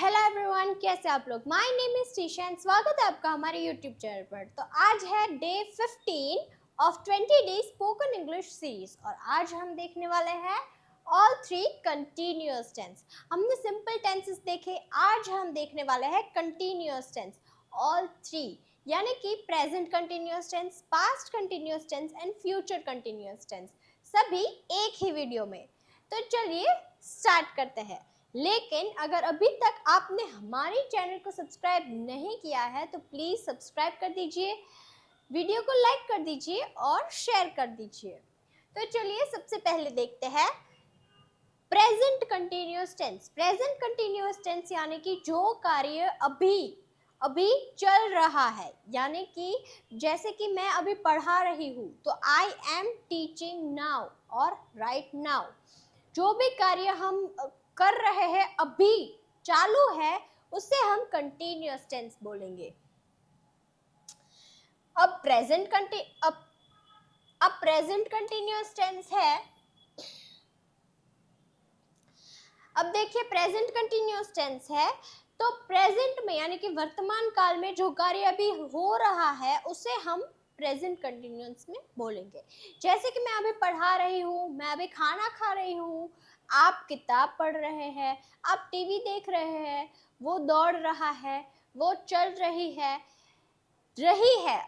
Hello everyone, कैसे आप लोग। My name is Trisha and स्वागत है आपका हमारे यूट्यूब चैनल पर। तो आज है day 15 of 20 days spoken English series और आज हम देखने वाले हैं ऑल थ्री कंटिन्यूअस टेंस। हमने सिंपल टेंसेस देखे, आज हम देखने वाले हैं कंटिन्यूअस टेंस ऑल थ्री, यानी कि present continuous tense, past continuous tense and future continuous tense, सभी एक ही वीडियो में। तो चलिए स्टार्ट करते हैं। लेकिन अगर अभी तक आपने हमारे चैनल को सब्सक्राइब नहीं किया है तो प्लीज़ सब्सक्राइब कर दीजिए, वीडियो को लाइक कर दीजिए और शेयर कर दीजिए। तो चलिए सबसे पहले देखते हैं present continuous tense. Present continuous tense यानी कि जो कार्य अभी चल रहा है, यानी कि जैसे कि मैं अभी पढ़ा रही हूँ तो आई एम टीचिंग नाउ और राइट नाउ। जो भी कार्य हम कर रहे हैं, अभी चालू है, उसे हम कंटिन्यूअस टेंस बोलेंगे। अब प्रेजेंट कंटिन्यूअस टेंस है। अब देखिए प्रेजेंट कंटिन्यूअस टेंस है तो प्रेजेंट में यानी कि वर्तमान काल में जो कार्य अभी हो रहा है उसे हम प्रेजेंट कंटिन्यूअस में बोलेंगे। जैसे कि मैं अभी पढ़ा रही हूँ, मैं अभी खाना खा रही हूँ, आप किताब पढ़ रहे हैं, आप टीवी देख रहे हैं, वो दौड़ रहा है, वो चल रही है,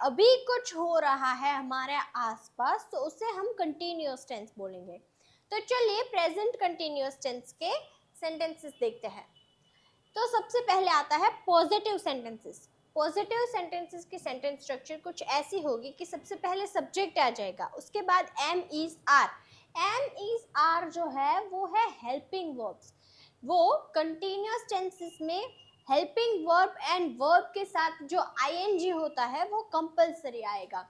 अभी कुछ हो रहा है हमारे आसपास, तो उसे हम कंटिन्यूअस टेंस बोलेंगे। तो चलिए प्रेजेंट कंटिन्यूअस टेंस के सेंटेंसेस देखते हैं। तो सबसे पहले आता है पॉजिटिव सेंटेंसेस। पॉजिटिव सेंटेंसेस की सेंटेंस स्ट्रक्चर कुछ ऐसी होगी कि सबसे पहले सब्जेक्ट आ जाएगा, उसके बाद am is are. Am is are जो है वो है हेल्पिंग वर्ब्स। वो कंटिन्यूअस टेंसेस में हेल्पिंग वर्ब एंड वर्ब के साथ जो आईएनजी होता है वो कंपलसरी आएगा।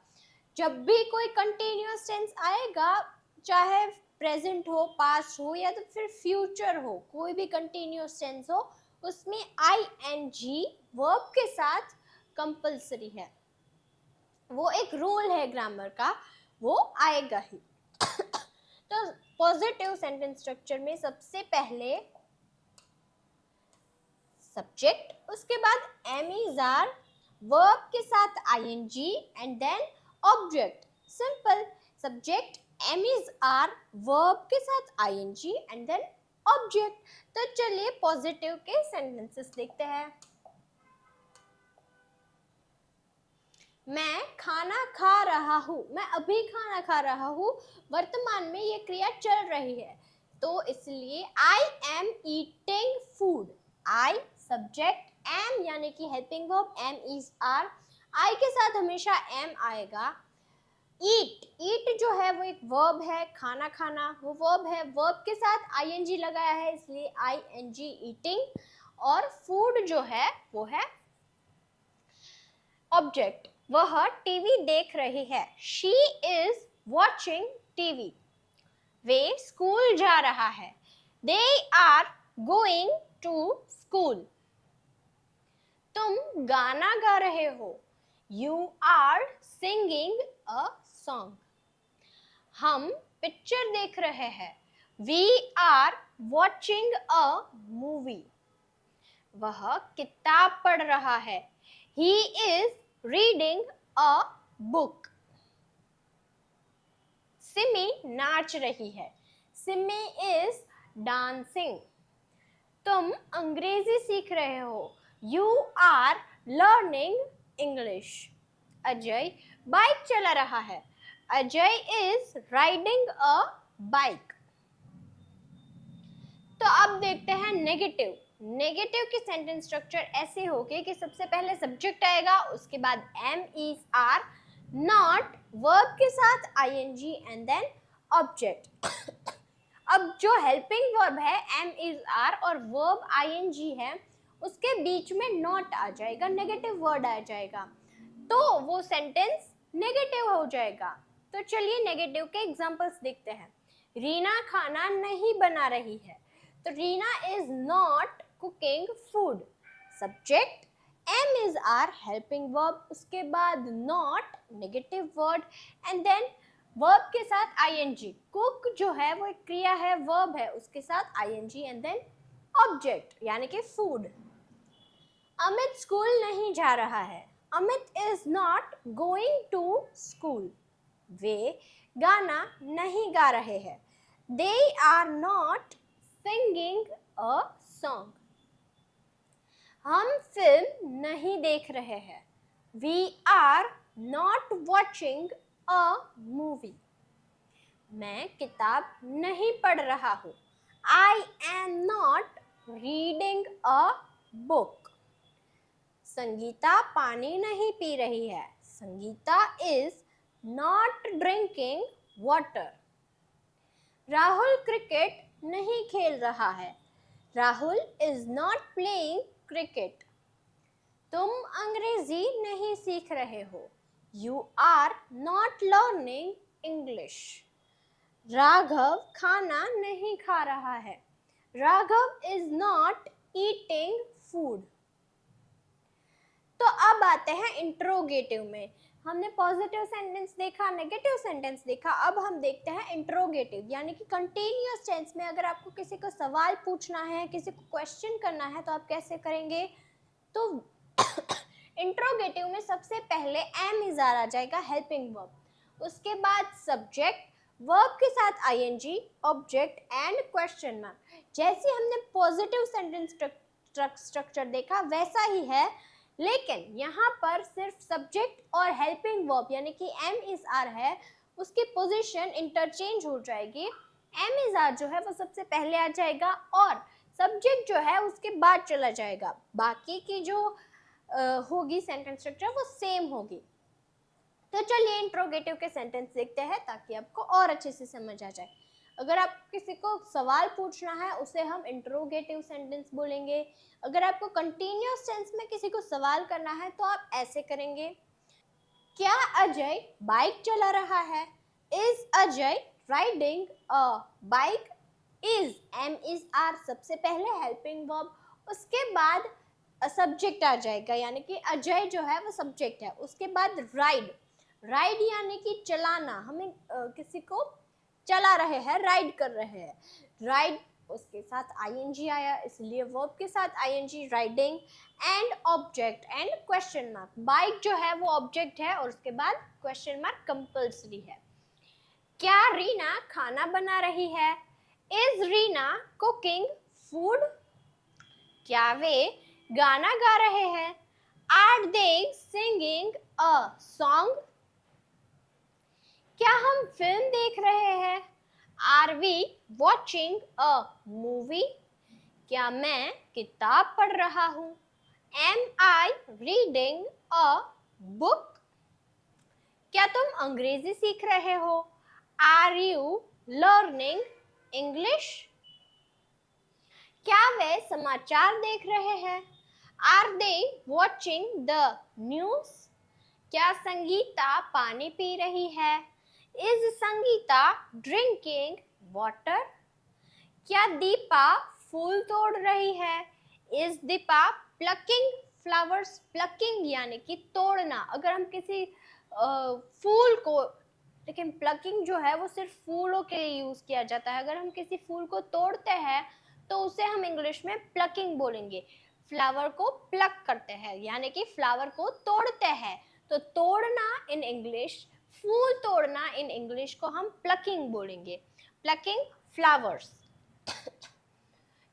जब भी कोई कंटिन्यूअस टेंस आएगा, चाहे प्रेजेंट हो, पास्ट हो या तो फिर फ्यूचर हो, कोई भी कंटिन्यूअस टेंस हो, उसमें आईएनजी वर्ब के साथ कंपलसरी है। वो एक रूल है ग्रामर का, वो आएगा ही। तो पॉजिटिव सेंटेंस स्ट्रक्चर में सबसे पहले सब्जेक्ट, उसके बाद एम इज आर, वर्ब के साथ ING and then object. Simple, subject am is are, verb के साथ आईएनजी एंड देन ऑब्जेक्ट। तो चलिए पॉजिटिव के सेंटेंसेस देखते हैं। मैं खाना खा रहा हूँ, मैं अभी खाना खा रहा हूँ, वर्तमान में ये क्रिया चल रही है, तो इसलिए I am eating food. I subject, am यानी कि helping verb, am is are, I के साथ हमेशा एम आएगा। ईट जो है वो एक वर्ब है, खाना खाना वो वर्ब है, वर्ब के साथ आईएनजी लगाया है इसलिए आईएनजी ईटिंग। और फूड जो है वो है ऑब्जेक्ट। वह टीवी देख रही है, शी इज वॉचिंग टीवी। वे स्कूल जा रहा है, they are going to school. तुम गाना गा रहे हो, you are singing a song. हम पिक्चर देख रहे हैं, we are watching a movie. वह किताब पढ़ रहा है, he is reading a book. Simi नाच रही है, सिमी is dancing. तुम अंग्रेजी सीख रहे हो, you are learning English. Ajay bike चला रहा है, Ajay is riding a bike. तो अब देखते हैं नेगेटिव। नेगेटिव की सेंटेंस स्ट्रक्चर ऐसे होगी कि सबसे पहले सब्जेक्ट आएगा, उसके बाद am is are, not, verb के साथ आईएनजी एंड देन ऑब्जेक्ट। अब जो हेल्पिंग वर्ब है एम इज आर और वर्ब आईएनजी है, उसके बीच में नॉट आ जाएगा, नेगेटिव वर्ड आ जाएगा, तो वो सेंटेंस नेगेटिव हो जाएगा। तो चलिए नेगेटिव के एग्जांपल्स देखते हैं। रीना खाना नहीं बना रही है, तो Reena is not cooking food. Subject am is are, helping verb, उसके बाद not, negative word and then verb के साथ आईएनजी। कुक जो है वो एक क्रिया है, वर्ब है, उसके साथ आईएनजी एंड देन ऑब्जेक्ट यानी कि फूड। अमित स्कूल नहीं जा रहा है। Amit is not going to school. वे गाना नहीं गा रहे हैं। They are not singing a song. हम फिल्म नहीं देख रहे हैं। We are not watching a movie. मैं किताब नहीं पढ़ रहा हूँ। I am not reading a book. Sangeeta पानी नहीं पी रही है। Sangeeta is not drinking water. Rahul cricket नहीं खेल रहा है। Rahul is not playing cricket. तुम अंग्रेजी नहीं सीख रहे हो। You are not learning English. Raghav खाना नहीं खा रहा है। Raghav is not eating food. तो अब आते हैं इंट्रोगेटिव में। हमने पॉजिटिव सेंटेंस देखा, नेगेटिव सेंटेंस देखा, अब हम देखते हैं इंट्रोगेटिव यानी कि कंटिन्यूअस टेंस में अगर आपको किसी को सवाल पूछना है, किसी को क्वेश्चन करना है तो आप कैसे करेंगे? तो इंट्रोगेटिव में सबसे पहले एम इज़ार आ जाएगा, हेल्पिंग वर्ब, उसके बाद सब्जेक्ट, वर्ब के साथ ING, object and question mark. जैसे हमने पॉजिटिव सेंटेंस स्ट्रक्चर देखा वैसा ही है, लेकिन यहाँ पर सिर्फ सब्जेक्ट और हेल्पिंग वर्ब यानी कि एम इज आर है, उसकी पोजीशन इंटरचेंज हो जाएगी। एम इज आर जो है वो सबसे पहले आ जाएगा और सब्जेक्ट जो है उसके बाद चला जाएगा। बाकी की जो होगी सेंटेंस स्ट्रक्चर वो सेम होगी। तो चलिए इंट्रोगेटिव के सेंटेंस देखते हैं ताकि आपको और अच्छे से समझ आ जाए। अगर आप किसी को सवाल पूछना है उसे हम इंट्रोगेटिव सेंटेंस बोलेंगे। अगर आपको कंटिन्यूअस टेंस में किसी को सवाल करना है तो आप ऐसे करेंगे, क्या अजय बाइक चला रहा है? Is Ajay riding a bike? Is, am is are सबसे पहले हेल्पिंग वर्ब, उसके बाद सब्जेक्ट आ जाएगा यानी कि अजय जो है वो सब्जेक्ट है, उसके बाद राइड, राइड यानी कि चलाना, हमें किसी को चला रहे हैं, राइड कर रहे हैं, राइड उसके साथ आईएनजी आया इसलिए वर्ब के साथ ING, riding and object and question mark. Bike जो है वो ऑब्जेक्ट है और उसके बाद क्वेश्चन मार्क कंपल्सरी है। क्या रीना खाना बना रही है? Is Reena cooking food? क्या वे गाना गा रहे हैं? Are they singing a song? क्या हम फिल्म देख रहे हैं? Are we watching a movie? क्या मैं किताब पढ़ रहा हूँ? Am I reading a book? क्या तुम अंग्रेजी सीख रहे हो? Are you learning English? क्या वे समाचार देख रहे हैं? Are they watching the news? क्या संगीता पानी पी रही है? Is Sangeeta drinking water? क्या दीपा फूल तोड़ रही है? Is Deepa plucking flowers? Plucking यानी कि तोड़ना, अगर हम किसी फूल को, लेकिन प्लकिंग जो है वो सिर्फ फूलों के लिए यूज किया जाता है, अगर हम किसी फूल को तोड़ते हैं तो उसे हम इंग्लिश में प्लकिंग बोलेंगे। फ्लावर को प्लक करते हैं यानी कि फ्लावर को तोड़ते हैं, तो तोड़ना इन इंग्लिश, फूल तोड़ना इन इंग्लिश को हम प्लकिंग बोलेंगे, प्लकिंग फ्लावर्स।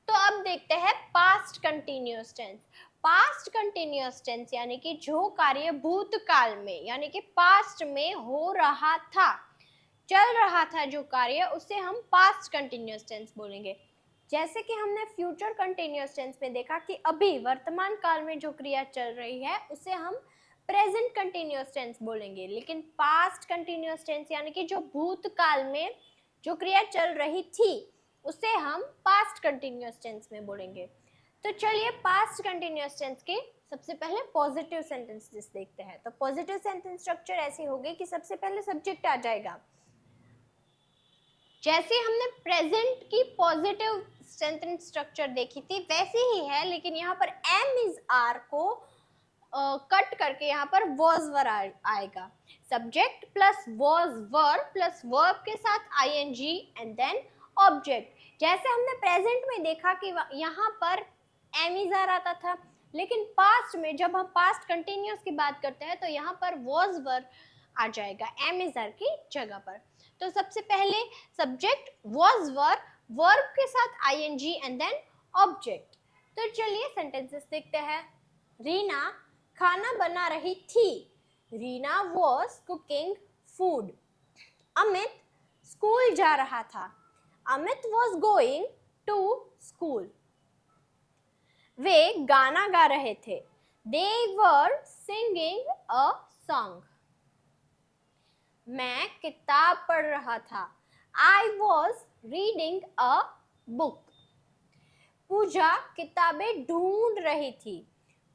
तो अब देखते हैं past continuous tense. Past continuous tense यानी कि जो कार्य भूतकाल में यानी कि पास्ट में हो रहा था, चल रहा था जो कार्य, उसे हम पास्ट कंटिन्यूअस टेंस बोलेंगे। जैसे कि हमने फ्यूचर कंटिन्यूअस टेंस में देखा कि अभी वर्तमान काल में जो क्रिया चल रही है उसे हम प्रेजेंट कंटिन्यूअस टेंस बोलेंगे, लेकिन पास्ट कंटिन्यूअस टेंस यानी कि जो भूतकाल में जो क्रिया चल रही थी उसे हम पास्ट कंटिन्यूअस टेंस में बोलेंगे। तो चलिए पास्ट कंटिन्यूअस टेंस के सबसे पहले पॉजिटिव सेंटेंसेस देखते हैं। तो पॉजिटिव सेंटेंस स्ट्रक्चर ऐसी होगी कि सबसे पहले सब्जेक्ट आ जाएगा, जैसे हमने प्रेजेंट की पॉजिटिव सेंटेंस स्ट्रक्चर देखी थी वैसे ही है, लेकिन यहाँ पर एम इज आर को कट करके यहाँ पर वॉज वर आएगा, subject plus was were plus verb के साथ आईएनजी एंड देन ऑब्जेक्ट। जैसे हमने प्रेजेंट में देखा कि यहाँ पर एम इज आर आता था, लेकिन पास्ट में जब हम पास्ट कंटिन्यूअस की बात करते हैं तो यहाँ पर was were आ जाएगा am is are की जगह पर। तो सबसे पहले सब्जेक्ट was were, वर्ब के साथ ing एंड देन ऑब्जेक्ट। तो चलिए सेंटेंसेस देखते हैं। रीना खाना बना रही थी। Reena was cooking food। Amit school जा रहा था। Amit was going to school। वे गाना गा रहे थे। They were singing a song। मैं किताब पढ़ रहा था। I was reading a book। पूजा किताबें ढूंढ रही थी।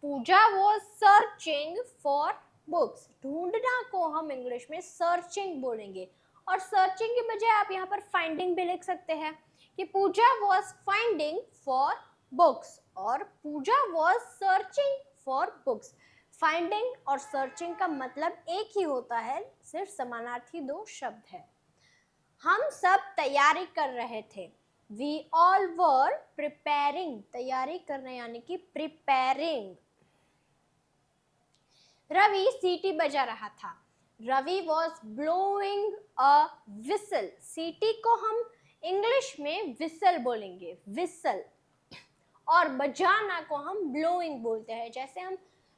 पूजा was searching for books। ढूंढना को हम इंग्लिश में सर्चिंग बोलेंगे, और सर्चिंग के बजाय आप यहाँ पर फाइंडिंग भी लिख सकते हैं कि पूजा was finding for books और पूजा was searching for books। Finding और सर्चिंग का मतलब एक ही होता है, सिर्फ समानार्थी दो शब्द है। हम सब तैयारी कर रहे थे। We all were preparing। तैयारी करना यानी कि preparing। रवि सीटी बजा रहा था। Ravi was blowing a whistle। सीटी को हम इंग्लिश में whistle बोलेंगे, whistle, और बजाना को हम blowing बोलते हैं। जैसे हम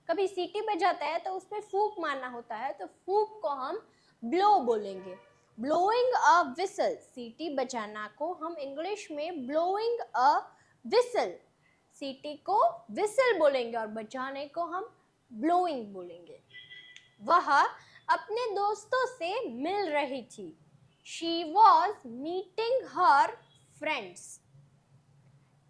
कभी सीटी बजाते हैं तो उसमें फूंक मारना होता है, तो फूंक को हम blow बोलेंगे। blowing a whistle, सीटी बजाना को हम इंग्लिश में blowing a whistle, सीटी को whistle बोलेंगे और बजाने को हम blowing बोलेंगे। वह अपने दोस्तों से मिल रही थी। She was meeting her friends।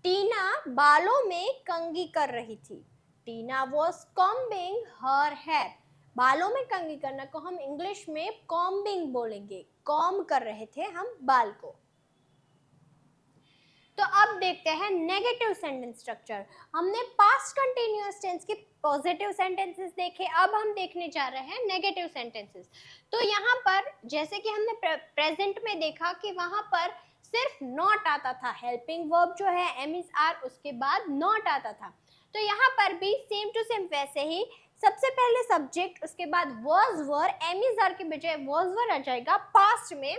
टीना बालों में कंघी कर रही थी। टीना was combing her hair। बालों में कंघी करना को हम इंग्लिश में combing बोलेंगे। कॉम्ब कर रहे थे हम बाल को। तो अब देखते हैं नेगेटिव सेंटेंस स्ट्रक्चर। हमने पास्ट कंटिन्यूअस टेंस के पॉजिटिव सेंटेंसेस देखे, अब हम देखने जा रहे हैं नेगेटिव सेंटेंसेस। तो यहाँ पर जैसे कि हमने प्रेजेंट में देखा कि वहां पर सिर्फ नॉट आता था, हेल्पिंग वर्ब जो है एम इज आर, उसके बाद नॉट आता था। तो यहाँ पर भी सेम टू सेम वैसे ही सबसे पहले सब्जेक्ट, उसके बाद was were, am is are के बजाय was were आ जाएगा पास्ट में,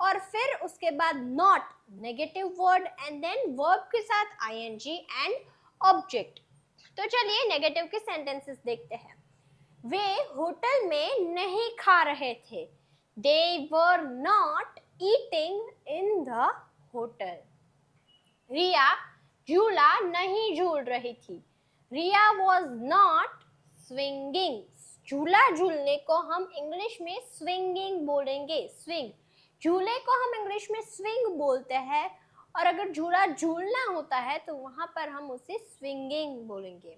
और फिर उसके बाद not negative word and then verb के साथ ing एंड ऑब्जेक्ट। तो चलिए नेगेटिव के सेंटेंसेस देखते हैं। वे होटल में नहीं खा रहे थे। They were not eating in the hotel। रिया झूला नहीं झूल रही थी। रिया was not swinging। झूला झूलने को हम इंग्लिश में swinging बोलेंगे, swing। झूले को हम इंग्लिश में स्विंग बोलते हैं, और अगर झूला झूलना होता है तो वहां पर हम उसे स्विंगिंग बोलेंगे।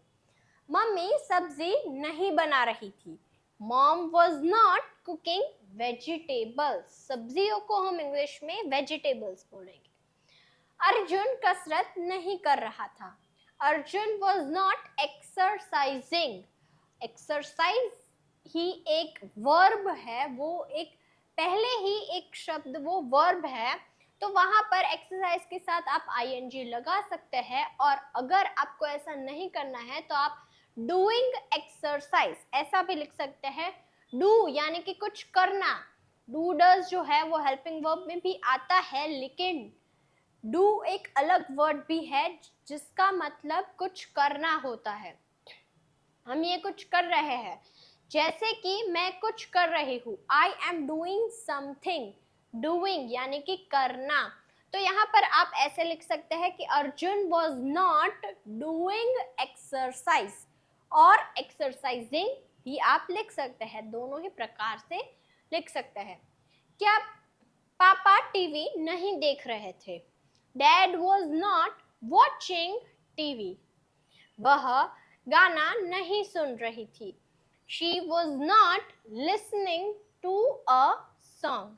मम्मी सब्जी नहीं बना रही थी। Mom was not cooking vegetables। सब्जियों को हम इंग्लिश में वेजिटेबल्स बोलेंगे। अर्जुन कसरत नहीं कर रहा था। Arjun was not exercising। Exercise ही एक वर्ब है, वो एक पहले ही एक शब्द वो वर्ब है, तो वहां पर एक्सरसाइज के साथ आप ing लगा सकते हैं, और अगर आपको ऐसा नहीं करना है तो आप डूइंग एक्सरसाइज ऐसा भी लिख सकते हैं। डू यानी कि कुछ करना, डू डज जो है वो हेल्पिंग वर्ब में भी आता है, लेकिन डू एक अलग वर्ड भी है जिसका मतलब कुछ करना होता है। हम ये कुछ कर रहे हैं, जैसे कि मैं कुछ कर रही हूँ, I am doing something. Doing यानी कि करना। तो यहाँ पर आप ऐसे लिख सकते हैं कि Arjun was not doing exercise, और एक्सरसाइजिंग भी आप लिख सकते हैं, दोनों ही प्रकार से लिख सकते हैं। क्या पापा टीवी नहीं देख रहे थे। Dad was not watching TV. वह गाना नहीं सुन रही थी। She was not listening to a song।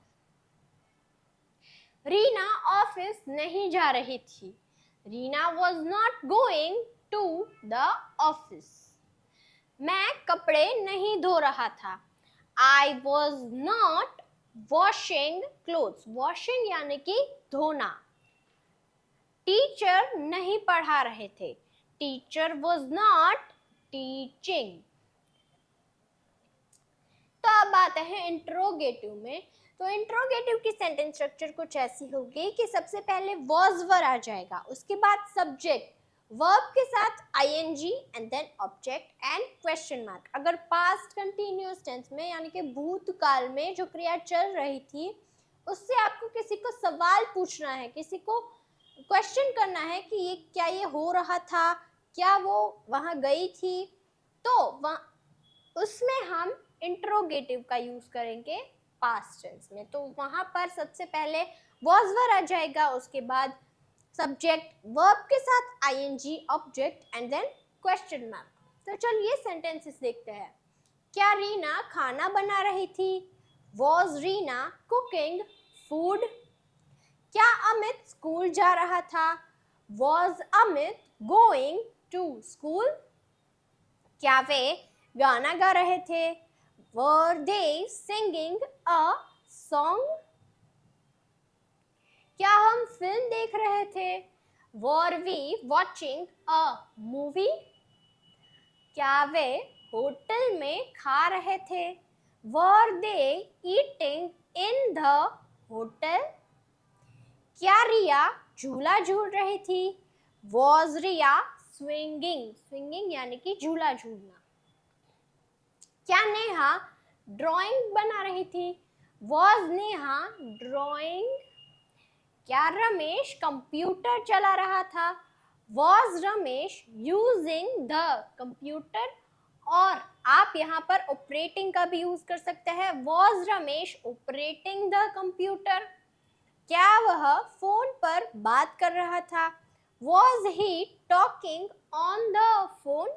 Reena office नहीं जा रही थी। Reena was not going to the office। मैं कपड़े नहीं धो रहा था। I was not washing clothes। washing यानी कि धोना। टीचर नहीं पढ़ा रहे थे। Teacher was not teaching. तो अब आते हैं इंट्रोगेटिव में। तो इंट्रोगेटिव की सेंटेंस स्ट्रक्चर कुछ ऐसी होगी कि सबसे पहले वॉज वर आ जाएगा, उसके बाद सब्जेक्ट वर्ब के साथ ing and then object and question mark. अगर पास्ट कंटिन्यूअस टेंस में यानी कि भूतकाल में जो क्रिया चल रही थी उससे आपको किसी को सवाल पूछना है, किसी को क्वेश्चन करना है कि ये क्या ये हो रहा था, क्या वो वहां गई थी, तो उसमें हम इंट्रोगेटिव का यूज करेंगे पास्ट टेंस में। तो वहां पर सबसे पहले वॉज वर आ जाएगा, उसके बाद सब्जेक्ट वर्ब के साथ ing object and then question mark. तो चलिए सेंटेंसेस देखते हैं। क्या रीना खाना बना रही थी? Was Reena cooking food? क्या अमित स्कूल जा रहा था? Was Amit going to school? क्या वे गाना गा रहे थे? Were they singing a song? क्या हम फिल्म देख रहे थे? Were we watching a movie? क्या वे होटल में खा रहे थे? Were they eating in the hotel? क्या रिया झूला झूल रही थी? Was Riya swinging? स्विंगिंग यानी कि झूला झूलना। क्या नेहा ड्राइंग बना रही थी? Was Neha drawing? क्या रमेश कंप्यूटर चला रहा था? Was Ramesh using the computer? और आप यहाँ पर ऑपरेटिंग का भी यूज कर सकते हैं, was Ramesh operating the computer? क्या वह फोन पर बात कर रहा था? Was he talking on the phone?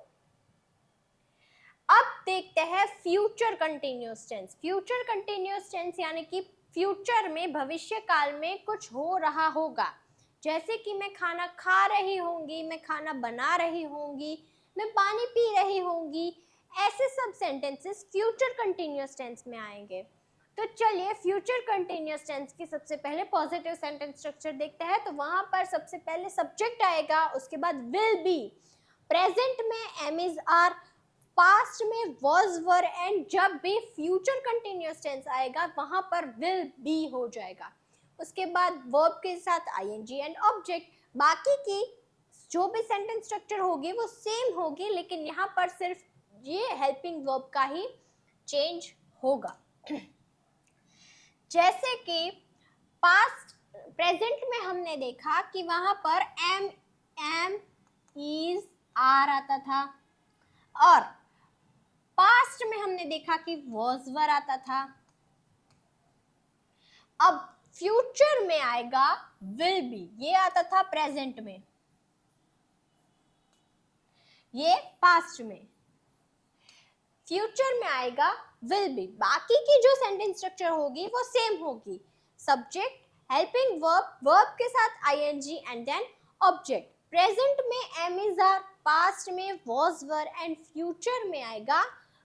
अब देखते हैं future continuous tense. Future continuous tense यानी कि फ्यूचर में, भविष्य काल में कुछ हो रहा होगा, जैसे कि मैं खाना खा रही होंगी, मैं खाना बना रही होंगी, मैं पानी पी रही होंगी, ऐसे सब सेंटेंसेस फ्यूचर कंटिन्यूअस टेंस में आएंगे। तो चलिए फ्यूचर कंटिन्यूअस टेंस की सबसे पहले पॉजिटिव सेंटेंस स्ट्रक्चर देखते हैं। तो वहां पर सबसे पहले सब्जेक्ट आएगा, उसके बाद विल बी, प्रेजेंट में एम इज आर, पास्ट में वॉज वर, एंड जब भी फ्यूचर कंटिन्यूअस टेंस आएगा वहां पर विल बी हो जाएगा। उसके बाद वर्ब के साथ ing एंड ऑब्जेक्ट। बाकी की जो भी सेंटेंस स्ट्रक्चर होगी वो सेम होगी, लेकिन यहाँ पर सिर्फ ये हेल्पिंग वर्ब का ही चेंज होगा। जैसे कि पास्ट प्रेजेंट में हमने देखा कि वहां पर एम इज आर आता था, और पास्ट में हमने देखा कि वॉज वर आता था। अब फ्यूचर में आएगा विल बी, ये आता था प्रेजेंट में, ये पास्ट में। फ्यूचर में आएगा विल बी। बाकी की जो सेंटेंस स्ट्रक्चर होगी वो सेम होगी, सब्जेक्ट, हेल्पिंग वर्ब, वर्ब के साथ ing and then object. Present में एम इज आर, पास्ट में वॉज वर, एंड फ्यूचर में आएगा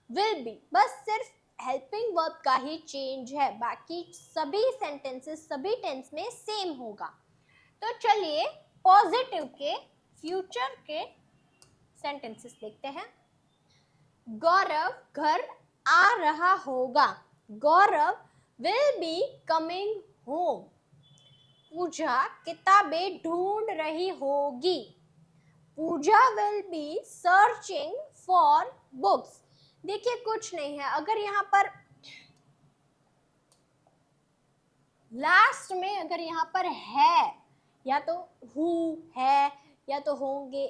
विल बी। बस सिर्फ हेल्पिंग वर्ब का ही चेंज है, बाकी सभी सेंटेंसेस सभी टेंस में सेम होगा। तो चलिए पॉजिटिव के फ्यूचर के सेंटेंसेस देखते हैं। गौरव घर आ रहा होगा, Gaurav will be coming home. Pooja किताबें ढूंढ रही होगी, Pooja will be searching for books. देखिए कुछ नहीं है, अगर यहाँ पर लास्ट में अगर यहाँ पर है, या तो हु है, या तो होंगे,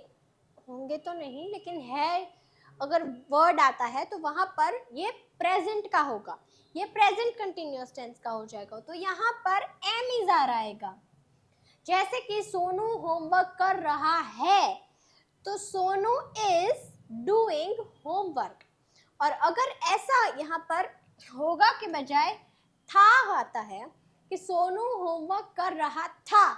होंगे तो नहीं लेकिन है, अगर वर्ड आता है तो वहां पर ये प्रेजेंट का होगा, ये प्रेजेंट कंटिन्यूअस टेंस का हो जाएगा। तो यहाँ पर एम इज आ रहेगा। जैसे कि सोनू होमवर्क कर रहा है, तो सोनू इज डूइंग होमवर्क। और अगर ऐसा यहाँ पर होगा के बजाय था आता है कि सोनू होमवर्क कर रहा था,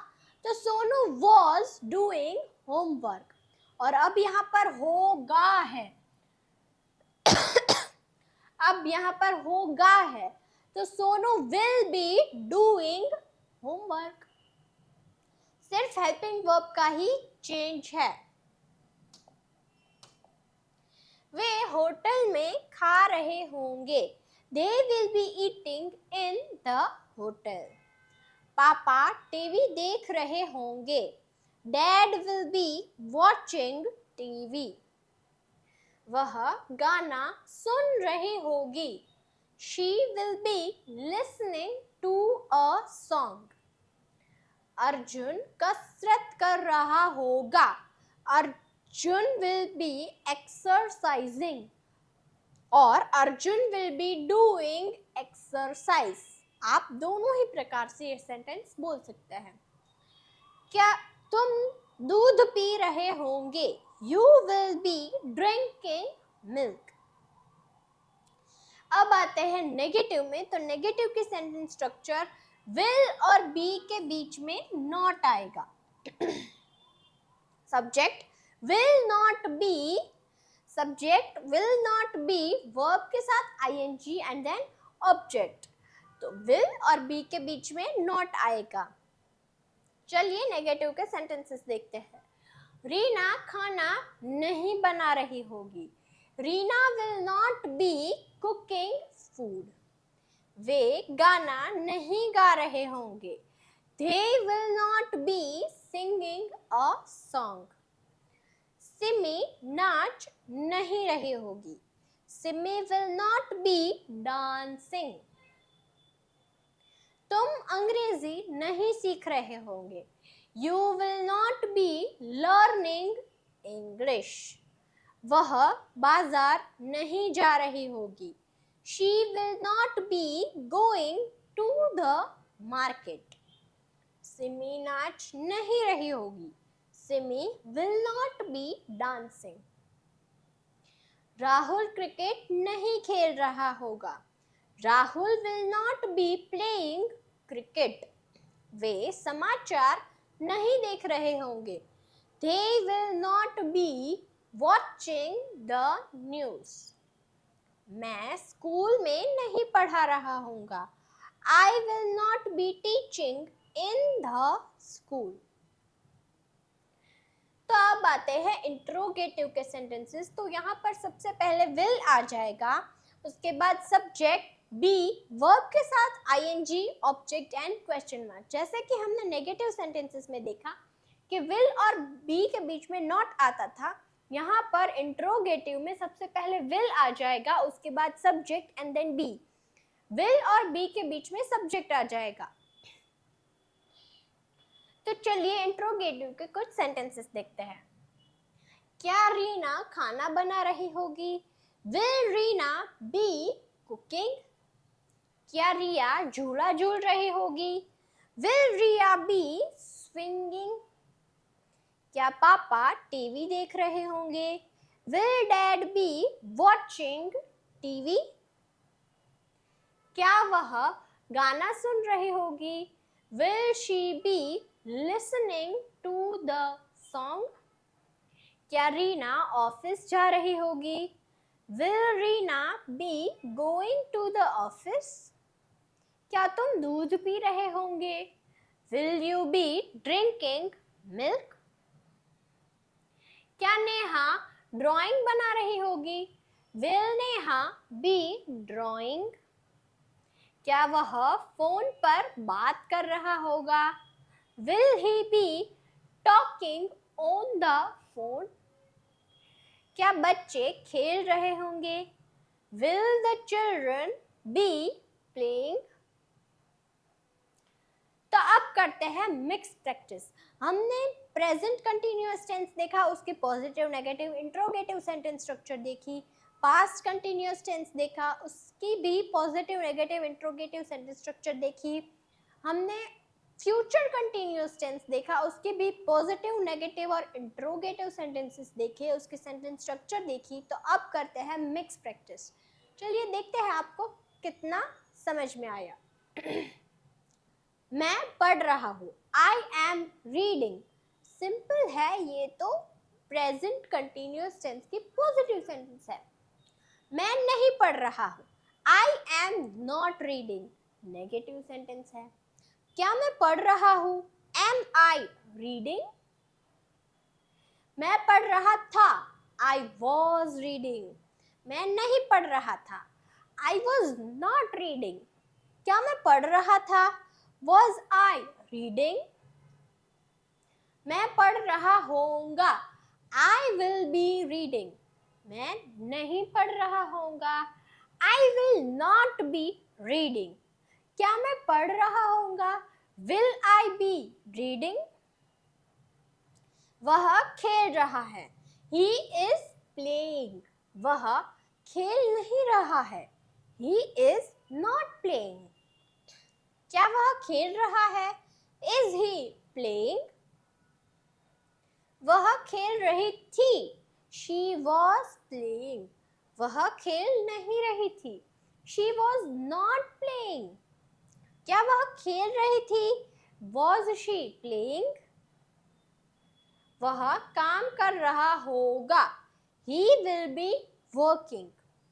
तो सोनू वॉज डूइंग होमवर्क। और अब यहाँ पर होगा है, अब यहाँ पर होगा है, तो Sonu will be doing homework. सिर्फ हेल्पिंग वर्ब का ही चेंज है। होटल में खा रहे होंगे. They will be eating in the hotel. पापा टीवी देख रहे होंगे. Dad will be watching TV. वह गाना सुन रही होगी. She will be listening to a song. Arjun कसरत कर रहा होगा. Arjun will be exercising. और Arjun will be doing exercise. आप दोनों ही प्रकार से ये सेंटेंस बोल सकते हैं. क्या तुम दूध पी रहे होंगे. You will be drinking milk. अब आते हैं नेगेटिव में. तो नेगेटिव की सेंटेंस स्ट्रक्चर will और be के बीच में not आएगा. Subject will not be, subject will not be verb के साथ ing and then ऑब्जेक्ट. तो will और be के बीच में not आएगा. चलिए नेगेटिव के सेंटेंसेस देखते हैं. रीना खाना नहीं बना रही होगी. Reena will not be cooking food. वे गाना नहीं गा रहे होंगे. They will not be singing a song. Simi नाच नहीं रही होगी. Simi will not be dancing. तुम अंग्रेजी नहीं सीख रहे होंगे. You will not be learning English. वह बाजार नहीं जा रही होगी. She will not be going to the market. Simi नाच नहीं रही होगी. Simi will not be dancing. Rahul cricket नहीं खेल रहा होगा. Rahul will not be playing cricket. वे समाचार नहीं देख रहे होंगे. They will not be watching the news. मैं स्कूल में नहीं पढ़ा रहा हूँगा. I will not be teaching in the school. तो अब आते हैं इंट्रोगेटिव के सेंटेंसेस. तो यहाँ पर सबसे पहले will आ जाएगा. उसके बाद सब्जेक्ट be वर्ब के साथ ing object and question mark. जैसे कि हमने नेगेटिव सेंटेंसेस में देखा कि will और be के बीच में not आता था. यहाँ पर इंट्रोगेटिव में सबसे पहले will आ जाएगा. उसके बाद subject and then be. will और be के बीच में सब्जेक्ट आ जाएगा. तो चलिए इंट्रोगेटिव के कुछ सेंटेंसेस देखते हैं. क्या रीना खाना बना रही होगी. Will Reena be cooking. क्या रिया झूला झूल रही होगी. Will Riya be swinging. क्या पापा टीवी देख रहे होंगे. Will dad be watching TV. क्या वह गाना सुन रही होगी. Will she be listening to the song. क्या रीना ऑफिस जा रही होगी. Will Reena be going to the office. क्या तुम दूध पी रहे होंगे. Will you be drinking milk. क्या नेहा ड्राइंग बना रही होगी. Will Neha be drawing. क्या वह फोन पर बात कर रहा होगा. Will he be talking on the phone. क्या बच्चे खेल रहे होंगे. Will the children be playing. तो अब करते हैं मिक्स प्रैक्टिस. हमने प्रेजेंट कंटिन्यूअस टेंस देखा, उसके positive negative interrogative sentence structure देखी. पास्ट कंटिन्यूअस टेंस देखा, उसकी भी positive negative interrogative sentence structure देखी. हमने फ्यूचर कंटिन्यूअस टेंस देखा, उसके भी पॉजिटिव नेगेटिव और इंट्रोगेटिव सेंटेंसेस देखे, उसके सेंटेंस स्ट्रक्चर देखी. तो अब करते हैं मिक्स प्रैक्टिस. चलिए देखते हैं आपको कितना समझ में आया. मैं पढ़ रहा हूँ. I am reading. सिंपल है, ये तो प्रेजेंट कंटिन्यूअस टेंस की पॉजिटिव सेंटेंस है. मैं नहीं पढ़ रहा हूँ. I am not reading. Negative sentence है. क्या मैं पढ़ रहा हूँ. Am I reading. मैं पढ़ रहा था. I was reading. मैं नहीं पढ़ रहा था। I was not reading. क्या मैं पढ़ रहा था? Was I reading? मैं पढ़ रहा होऊंगा। I will be reading. मैं नहीं पढ़ रहा होऊंगा। I will not be reading. क्या मैं पढ़ रहा होऊंगा? Will I be reading? वह खेल रहा है। He is playing. वह खेल नहीं रहा है। He is not playing. क्या वह खेल रहा है? Is he playing? वह खेल रही थी। She was playing. वह खेल नहीं रही थी। She was not playing. क्या वह खेल रही थी? Was she playing? वह काम कर रहा होगा। He will be working.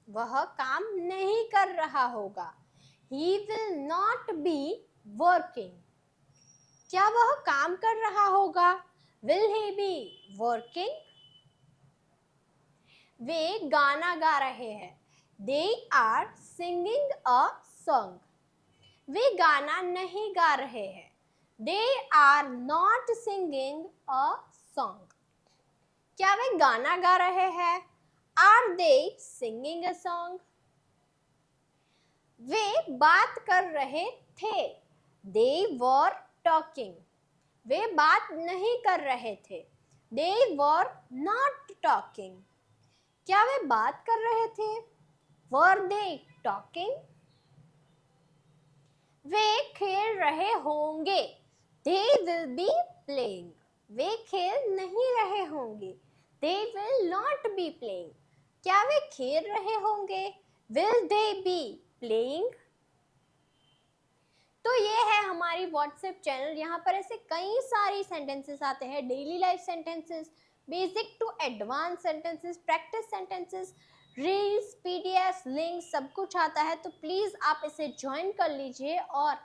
वह काम नहीं कर रहा होगा। He will not be working. क्या वह काम कर रहा होगा? Will he be working? वे गाना गा रहे हैं। They are singing a song. वे गाना नहीं गा रहे हैं। They are not singing a song. क्या वे गाना गा रहे हैं? Are they singing a song? वे बात कर रहे थे। They were talking. वे बात नहीं कर रहे थे। They were not talking. क्या वे बात कर रहे थे? Were they talking? वे खेल रहे होंगे। They will be playing. वे खेल नहीं रहे होंगे। They will not be playing. क्या वे खेल रहे होंगे? Will they be playing? तो ये है हमारी व्हाट्सएप चैनल। यहाँ पर ऐसे कई सारी सेंटेंसेस आते हैं, daily life sentences, basic to advance sentences, practice sentences, reels, PDF, link, सब कुछ आता है। तो प्लीज़ आप इसे ज्वाइन कर लीजिए और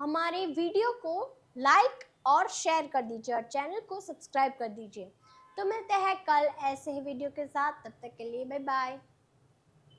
हमारे वीडियो को लाइक और शेयर कर दीजिए और चैनल को सब्सक्राइब कर दीजिए। तो मिलते हैं कल ऐसे ही वीडियो के साथ। तब तक के लिए बाय बाय।